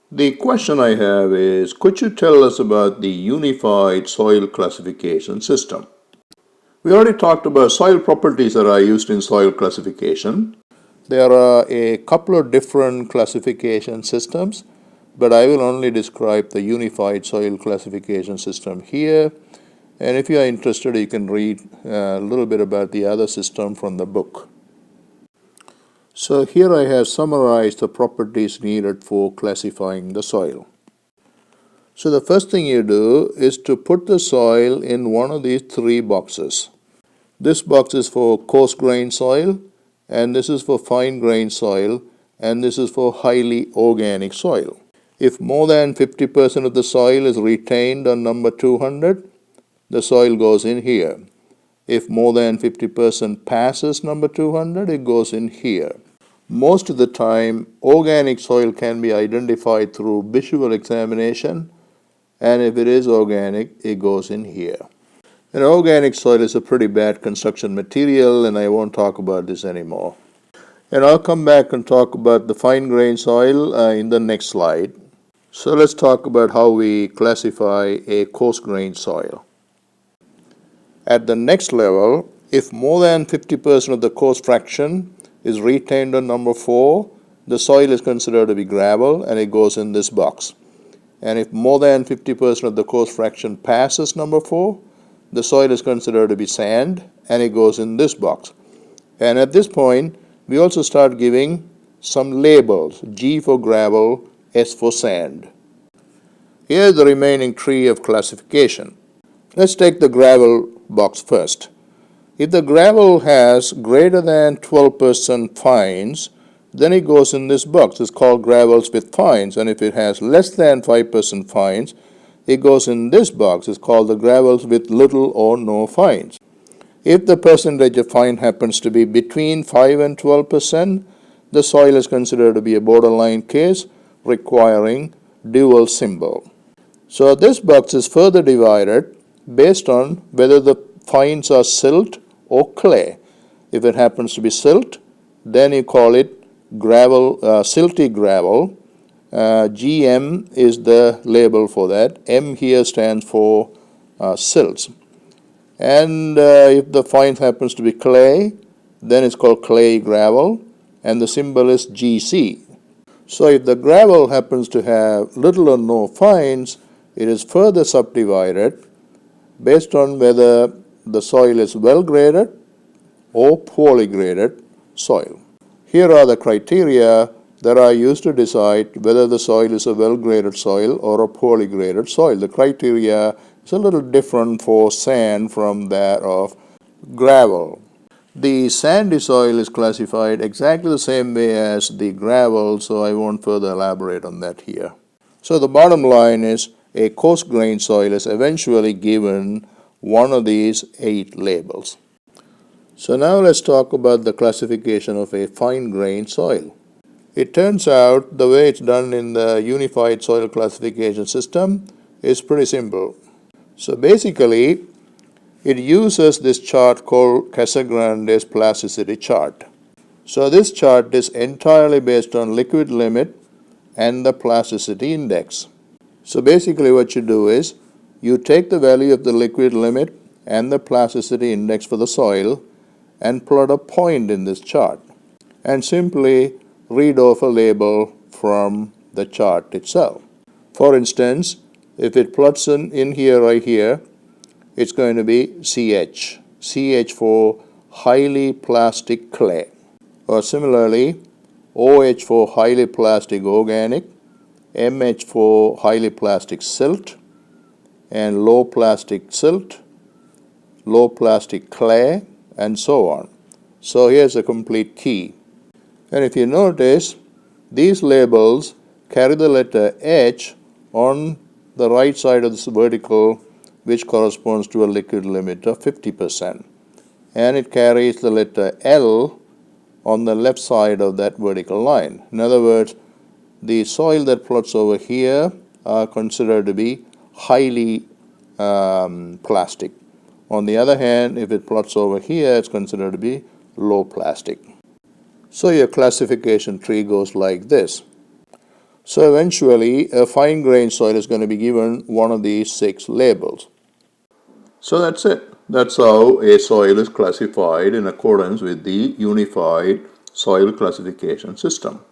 The question I have is, could you tell us about the Unified Soil Classification System? We already talked about soil properties that are used in soil classification. There are a couple of different classification systems, but I will only describe the Unified Soil Classification System here. And if you are interested, you can read a little bit about the other system from the book. So here I have summarized the properties needed for classifying the soil. So the first thing you do is to put the soil in one of these three boxes. This box is for coarse grained soil, and this is for fine grained soil, and this is for highly organic soil. If more than 50% of the soil is retained on number 200, the soil goes in here. If more than 50% passes number 200, it goes in here. Most of the time, organic soil can be identified through visual examination, and if it is organic, it goes in here. And organic soil is a pretty bad construction material, and I won't talk about this anymore. And I'll come back and talk about the fine-grained soil in the next slide. So let's talk about how we classify a coarse-grained soil. At the next level, if more than 50% of the coarse fraction is retained on number 4, the soil is considered to be gravel and it goes in this box. And if more than 50% of the coarse fraction passes number 4, the soil is considered to be sand and it goes in this box. And at this point, we also start giving some labels: G for gravel, S for sand. Here's the remaining tree of classification. Let's take the gravel box first. If the gravel has greater than 12% fines, then it goes in this box. It's called gravels with fines. And if it has less than 5% fines, it goes in this box. It's called the gravels with little or no fines. If the percentage of fine happens to be between 5 and 12%, the soil is considered to be a borderline case requiring dual symbol. So this box is further divided based on whether the fines are silt or clay. If it happens to be silt, then you call it gravel, silty gravel. GM is the label for that. M here stands for silts. And if the fine happens to be clay, then it's called clay gravel, and the symbol is GC. So if the gravel happens to have little or no fines, it is further subdivided based on whether the soil is well graded or poorly graded soil. Here are the criteria that are used to decide whether the soil is a well-graded soil or a poorly graded soil. The criteria is a little different for sand from that of gravel. The sandy soil is classified exactly the same way as the gravel, so I won't further elaborate on that here. So the bottom line is a coarse-grained soil is eventually given one of these 8 labels. So now let's talk about the classification of a fine-grained soil. It turns out the way it's done in the Unified Soil Classification System is pretty simple. So basically, it uses this chart called Casagrande's plasticity chart. So this chart is entirely based on liquid limit and the plasticity index. So basically what you do is, you take the value of the liquid limit and the plasticity index for the soil and plot a point in this chart, and simply read off a label from the chart itself. For instance, if it plots in here, right here, it's going to be CH. CH for highly plastic clay. Or similarly, OH for highly plastic organic, MH for highly plastic silt, and low plastic silt, low plastic clay, and so on. So here's a complete key. And if you notice, these labels carry the letter H on the right side of this vertical, which corresponds to a liquid limit of 50%. And it carries the letter L on the left side of that vertical line. In other words, the soil that plots over here are considered to be highly plastic. On the other hand, if it plots over here, it's considered to be low plastic. So your classification tree goes like this. So eventually, a fine-grained soil is going to be given one of these 6 labels. So that's it. That's how a soil is classified in accordance with the Unified Soil Classification System.